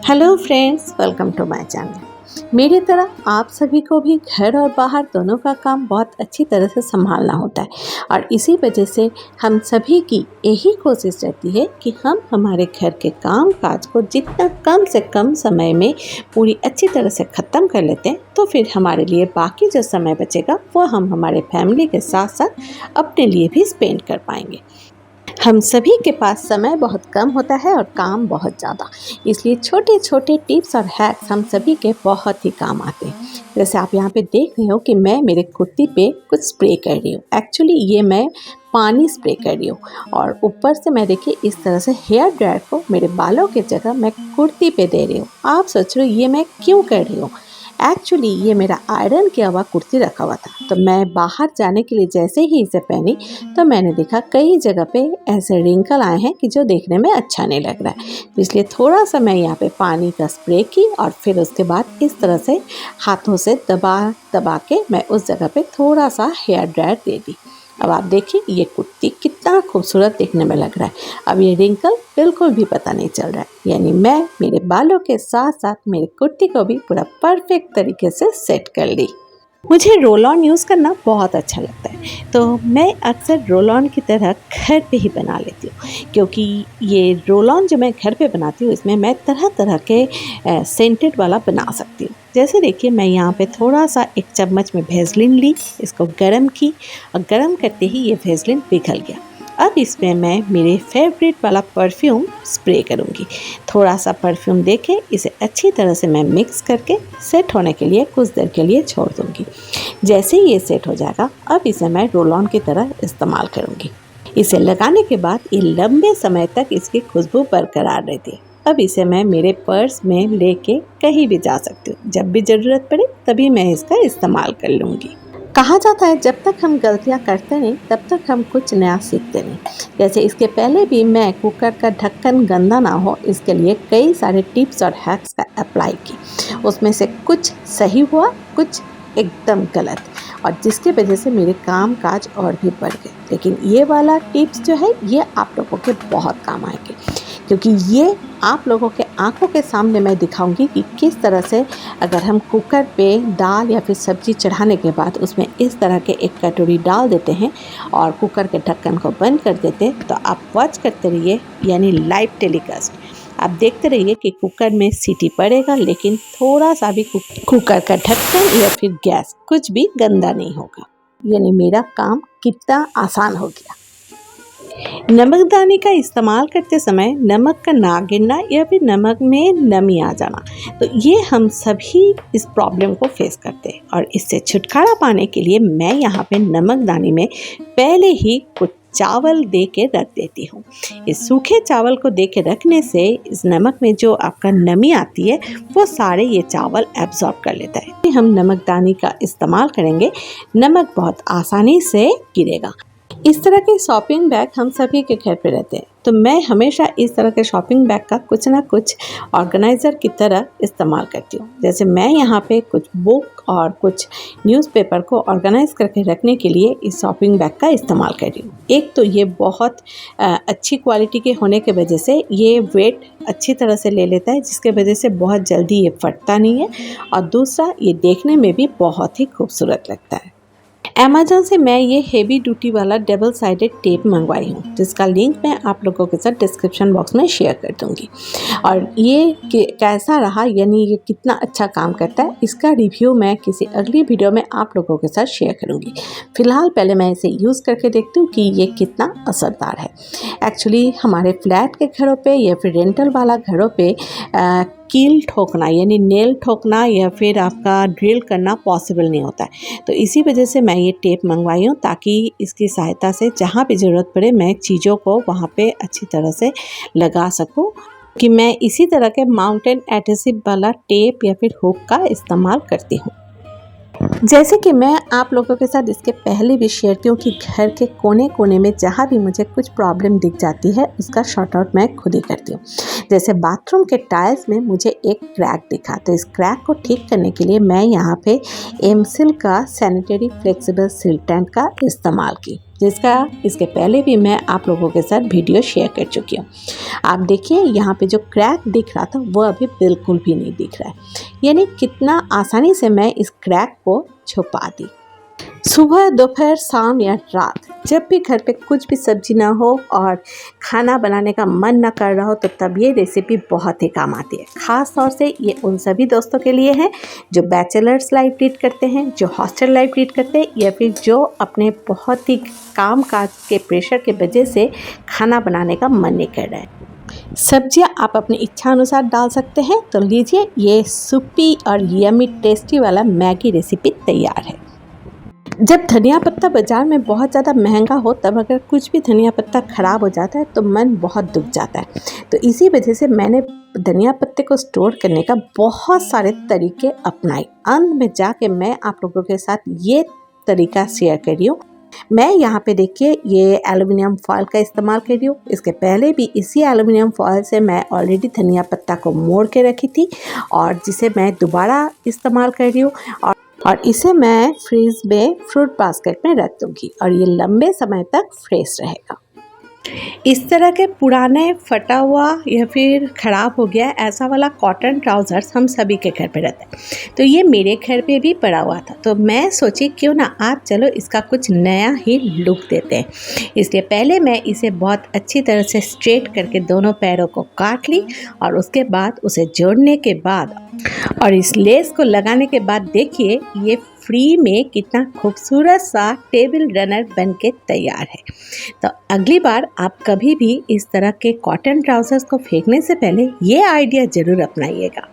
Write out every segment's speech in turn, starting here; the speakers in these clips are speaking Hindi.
Hello friends, welcome to my channel. मेरी तरह आप सभी को भी घर और बाहर दोनों का काम बहुत अच्छी तरह से संभालना होता है और इसी वजह से हम सभी की यही कोशिश रहती है कि हम हमारे घर के काम काज को जितना कम से कम समय में पूरी अच्छी तरह से ख़त्म कर लेते हैं तो फिर हमारे लिए बाकी जो समय बचेगा वो हम हमारे फैमिली के साथ साथ अपने लिए भी स्पेंड कर पाएंगे। हम सभी के पास समय बहुत कम होता है और काम बहुत ज़्यादा, इसलिए छोटे छोटे टिप्स और हैक्स हम सभी के बहुत ही काम आते हैं। जैसे आप यहाँ पे देख रहे हो कि मैं मेरे कुर्ती पे कुछ स्प्रे कर रही हूँ। एक्चुअली ये मैं पानी स्प्रे कर रही हूँ और ऊपर से मैं देखिए इस तरह से हेयर ड्रायर को मेरे बालों की जगह मैं कुर्ती पे दे रही हूँ। आप सोच रहे हो ये मैं क्यों कर रही हूँ? एक्चुअली ये मेरा आयरन किया हुआ कुर्ती रखा हुआ था, तो मैं बाहर जाने के लिए जैसे ही इसे पहनी तो मैंने देखा कई जगह पे ऐसे रिंकल आए हैं कि जो देखने में अच्छा नहीं लग रहा है। तो इसलिए थोड़ा सा मैं यहाँ पे पानी का स्प्रे की और फिर उसके बाद इस तरह से हाथों से दबा दबा के मैं उस जगह पे थोड़ा सा हेयर ड्रायर दे दी। अब आप देखिए ये कुर्ती कितना खूबसूरत देखने में लग रहा है। अब ये रिंकल बिल्कुल भी पता नहीं चल रहा है, यानी मैं मेरे बालों के साथ साथ मेरे कुर्ती को भी पूरा परफेक्ट तरीके से सेट कर ली। मुझे रोल ऑन यूज़ करना बहुत अच्छा लगता है, तो मैं अक्सर रोल ऑन की तरह घर पे ही बना लेती हूँ, क्योंकि ये रोल ऑन जो मैं घर पे बनाती हूँ इसमें मैं तरह तरह के सेंटेड वाला बना सकती हूँ। जैसे देखिए मैं यहाँ पे थोड़ा सा एक चम्मच में वेज़लिन ली, इसको गर्म की और गर्म करते ही ये वेज़लिन पिघल गया। अब इसमें मैं मेरे फेवरेट वाला परफ्यूम स्प्रे करूँगी। थोड़ा सा परफ्यूम देके इसे अच्छी तरह से मैं मिक्स करके सेट होने के लिए कुछ देर के लिए छोड़ दूँगी। जैसे ही ये सेट हो जाएगा अब इसे मैं रोल ऑन की तरह इस्तेमाल करूँगी। इसे लगाने के बाद ये लंबे समय तक इसकी खुशबू बरकरार रहती है। अब इसे मैं मेरे पर्स में लेके कहीं भी जा सकती हूँ, जब भी ज़रूरत पड़े तभी मैं इसका इस्तेमाल कर लूँगी। कहा जाता है जब तक हम गलतियां करते नहीं तब तक हम कुछ नया सीखते नहीं। जैसे इसके पहले भी मैं कुकर का ढक्कन गंदा ना हो इसके लिए कई सारे टिप्स और हैक्स का अप्लाई की। उसमें से कुछ सही हुआ, कुछ एकदम गलत, और जिसके वजह से मेरे काम काज और भी बढ़ गए। लेकिन ये वाला टिप्स जो है ये आप लोगों के बहुत काम आएंगे, क्योंकि ये आप लोगों के आंखों के सामने मैं दिखाऊंगी कि किस तरह से अगर हम कुकर पे दाल या फिर सब्ज़ी चढ़ाने के बाद उसमें इस तरह के एक कटोरी डाल देते हैं और कुकर के ढक्कन को बंद कर देते हैं, तो आप वॉच करते रहिए, यानी लाइव टेलीकास्ट आप देखते रहिए कि कुकर में सीटी पड़ेगा लेकिन थोड़ा सा भी कुकर का ढक्कन या फिर गैस कुछ भी गंदा नहीं होगा। यानी मेरा काम कितना आसान हो गया। नमकदानी का इस्तेमाल करते समय नमक का ना गिरना या फिर नमक में नमी आ जाना, तो ये हम सभी इस प्रॉब्लम को फेस करते हैं और इससे छुटकारा पाने के लिए मैं यहाँ पे नमकदानी में पहले ही कुछ चावल दे के रख देती हूँ। इस सूखे चावल को दे के रखने से इस नमक में जो आपका नमी आती है वो सारे ये चावल एब्जॉर्ब कर लेता है। हम नमकदानी का इस्तेमाल करेंगे, नमक बहुत आसानी से गिरेगा। इस तरह के शॉपिंग बैग हम सभी के घर पे रहते हैं, तो मैं हमेशा इस तरह के शॉपिंग बैग का कुछ ना कुछ ऑर्गेनाइज़र की तरह इस्तेमाल करती हूँ। जैसे मैं यहाँ पे कुछ बुक और कुछ न्यूज़पेपर को ऑर्गेनाइज करके रखने के लिए इस शॉपिंग बैग का इस्तेमाल कर रही हूँ। एक तो ये बहुत अच्छी क्वालिटी के होने के वजह से ये वेट अच्छी तरह से ले लेता है, जिसके वजह से बहुत जल्दी ये फटता नहीं है, और दूसरा ये देखने में भी बहुत ही खूबसूरत लगता है। अमेज़न से मैं ये हेवी ड्यूटी वाला डबल साइडेड टेप मंगवाई हूँ, जिसका लिंक मैं आप लोगों के साथ डिस्क्रिप्शन बॉक्स में शेयर कर दूँगी। और ये कैसा रहा, यानी ये कितना अच्छा काम करता है, इसका रिव्यू मैं किसी अगली वीडियो में आप लोगों के साथ शेयर करूँगी। फ़िलहाल पहले मैं इसे यूज़ करके देखती हूँ कि ये कितना असरदार है। एक्चुअली हमारे फ्लैट के घरों पे या फिर रेंटल वाला घरों पे कील ठोकना यानी नेल ठोकना या फिर आपका ड्रिल करना पॉसिबल नहीं होता है, तो इसी वजह से मैं ये टेप मंगवाई हूँ ताकि इसकी सहायता से जहाँ भी ज़रूरत पड़े मैं चीज़ों को वहाँ पे अच्छी तरह से लगा सकूँ। कि मैं इसी तरह के माउंटेन एडहेसिव वाला टेप या फिर हुक का इस्तेमाल करती हूँ। जैसे कि मैं आप लोगों के साथ इसके पहले भी शेयर की हूँ कि घर के कोने कोने में जहाँ भी मुझे कुछ प्रॉब्लम दिख जाती है उसका शॉर्ट आउट मैं खुद ही करती हूँ। जैसे बाथरूम के टाइल्स में मुझे एक क्रैक दिखा, तो इस क्रैक को ठीक करने के लिए मैं यहाँ पे एमसिल का सैनिटरी फ्लेक्सिबल सील टैंक का इस्तेमाल की। जिसका इसके पहले भी मैं आप लोगों के साथ वीडियो शेयर कर चुकी हूँ। आप देखिए यहाँ पे जो क्रैक दिख रहा था वो अभी बिल्कुल भी नहीं दिख रहा है, यानी कितना आसानी से मैं इस क्रैक को छुपा दी। सुबह, दोपहर, शाम या रात जब भी घर पे कुछ भी सब्जी ना हो और खाना बनाने का मन ना कर रहा हो तो तब ये रेसिपी बहुत ही काम आती है। ख़ास तौर से ये उन सभी दोस्तों के लिए है जो बैचलर्स लाइफ लीड करते हैं, जो हॉस्टल लाइफ लीड करते हैं, या फिर जो अपने बहुत ही काम काज के प्रेशर के वजह से खाना बनाने का मन नहीं कर रहा है। सब्जियां आप अपनी इच्छा अनुसार डाल सकते हैं। तो लीजिए, ये सुपी और यमी टेस्टी वाला मैगी रेसिपी तैयार है। जब धनिया पत्ता बाज़ार में बहुत ज़्यादा महंगा हो तब अगर कुछ भी धनिया पत्ता ख़राब हो जाता है तो मन बहुत दुख जाता है। तो इसी वजह से मैंने धनिया पत्ते को स्टोर करने का बहुत सारे तरीके अपनाए। अंत में जाके मैं आप लोगों के साथ ये तरीका शेयर कर रही हूँ। मैं यहाँ पे देखिए ये एल्युमिनियम फॉयल का इस्तेमाल कर रही हूँ। इसके पहले भी इसी एल्युमिनियम फॉयल से मैं ऑलरेडी धनिया पत्ता को मोड़ के रखी थी और जिसे मैं दोबारा इस्तेमाल कर रही हूँ और इसे मैं फ्रीज में फ्रूट बास्केट में रख दूँगी और ये लंबे समय तक फ्रेश रहेगा। इस तरह के पुराने फटा हुआ या फिर ख़राब हो गया ऐसा वाला कॉटन ट्राउज़र्स हम सभी के घर पे रहता है। तो ये मेरे घर पे भी पड़ा हुआ था, तो मैं सोची क्यों ना आज चलो इसका कुछ नया ही लुक देते हैं। इसलिए पहले मैं इसे बहुत अच्छी तरह से स्ट्रेट करके दोनों पैरों को काट ली और उसके बाद उसे जोड़ने के बाद और इस लेस को लगाने के बाद देखिए ये फ्री में कितना खूबसूरत सा टेबल रनर बन के तैयार है। तो अगली बार आप कभी भी इस तरह के कॉटन ट्राउजर्स को फेंकने से पहले ये आइडिया ज़रूर अपनाइएगा।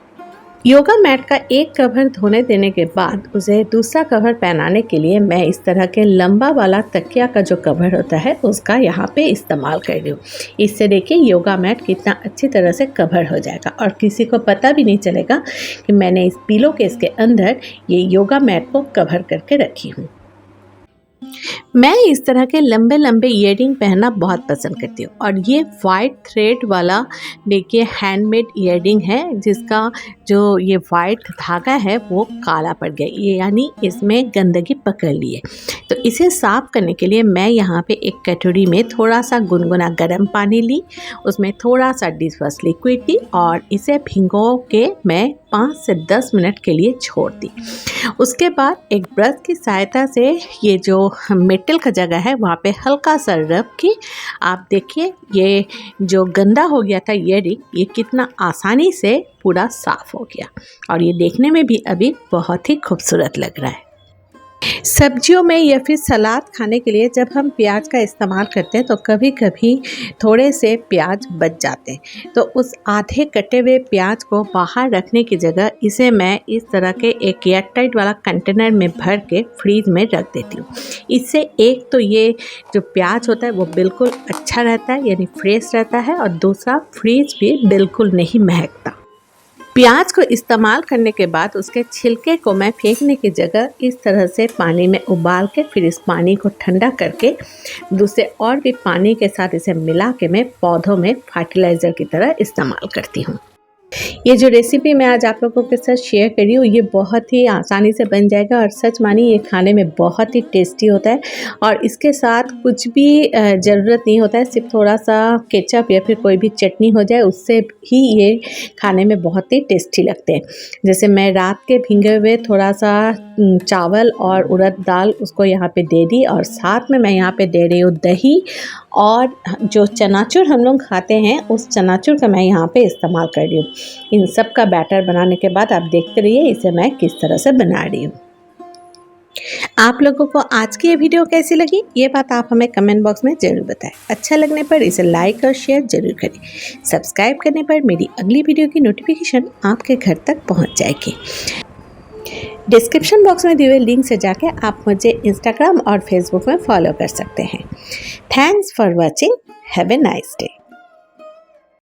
योगा मैट का एक कवर धोने देने के बाद उसे दूसरा कवर पहनाने के लिए मैं इस तरह के लंबा वाला तकिया का जो कवर होता है उसका यहाँ पे इस्तेमाल कर रही हूँ। इससे देखिए योगा मैट कितना अच्छी तरह से कवर हो जाएगा और किसी को पता भी नहीं चलेगा कि मैंने इस पिलो केस के अंदर ये योगा मैट को कवर करके रखी हूँ। मैं इस तरह के लंबे लंबे ईयरिंग पहनना बहुत पसंद करती हूँ और ये वाइट थ्रेड वाला देखिए हैंडमेड ईयरिंग है जिसका जो ये वाइट धागा है वो काला पड़ गया, ये यानी इसमें गंदगी पकड़ ली है। तो इसे साफ़ करने के लिए मैं यहाँ पे एक कटोरी में थोड़ा सा गुनगुना गर्म पानी ली, उसमें थोड़ा सा डिशवॉश लिक्विड ली और इसे भिगो के मैं 5 से 10 मिनट के लिए छोड़ दी। उसके बाद एक ब्रश की सहायता से ये जो मेटल का जगह है वहाँ पे हल्का सा रब की आप देखिए ये जो गंदा हो गया था ईयरिंग ये कितना आसानी से पूरा साफ़ हो गया और ये देखने में भी अभी बहुत ही खूबसूरत लग रहा है। सब्जियों में या फिर सलाद खाने के लिए जब हम प्याज का इस्तेमाल करते हैं तो कभी कभी थोड़े से प्याज बच जाते हैं, तो उस आधे कटे हुए प्याज को बाहर रखने की जगह इसे मैं इस तरह के एक एयरटाइट वाला कंटेनर में भर के फ्रीज में रख देती हूँ। इससे एक तो ये जो प्याज होता है वो बिल्कुल अच्छा रहता है यानी फ्रेश रहता है और दूसरा फ्रीज भी बिल्कुल नहीं महकता। प्याज को इस्तेमाल करने के बाद उसके छिलके को मैं फेंकने की जगह इस तरह से पानी में उबाल के फिर इस पानी को ठंडा करके दूसरे और भी पानी के साथ इसे मिला के मैं पौधों में फर्टिलाइज़र की तरह इस्तेमाल करती हूँ। ये जो रेसिपी मैं आज आप लोगों के साथ शेयर कर रही हूँ ये बहुत ही आसानी से बन जाएगा और सच मानिए ये खाने में बहुत ही टेस्टी होता है और इसके साथ कुछ भी ज़रूरत नहीं होता है, सिर्फ थोड़ा सा केचप या फिर कोई भी चटनी हो जाए उससे ही ये खाने में बहुत ही टेस्टी लगते हैं। जैसे मैं रात के भीगे हुए थोड़ा सा चावल और उड़द दाल उसको यहाँ पे दे दी और साथ में मैं यहाँ पे दे रही हूँ दही और जो चनाचूर हम लोग खाते हैं उस चनाचूर का मैं यहाँ पे इस्तेमाल कर रही हूँ। इन सब का बैटर बनाने के बाद आप देखते रहिए इसे मैं किस तरह से बना रही हूँ। आप लोगों को आज की ये वीडियो कैसी लगी ये बात आप हमें कमेंट बॉक्स में ज़रूर बताएं। अच्छा लगने पर इसे लाइक और शेयर ज़रूर करें। सब्सक्राइब करने पर मेरी अगली वीडियो की नोटिफिकेशन आपके घर तक पहुँच जाएगी। डिस्क्रिप्शन बॉक्स में दिए हुए लिंक से जाके आप मुझे इंस्टाग्राम और फेसबुक में फॉलो कर सकते हैं। Thanks for watching. Have a nice day.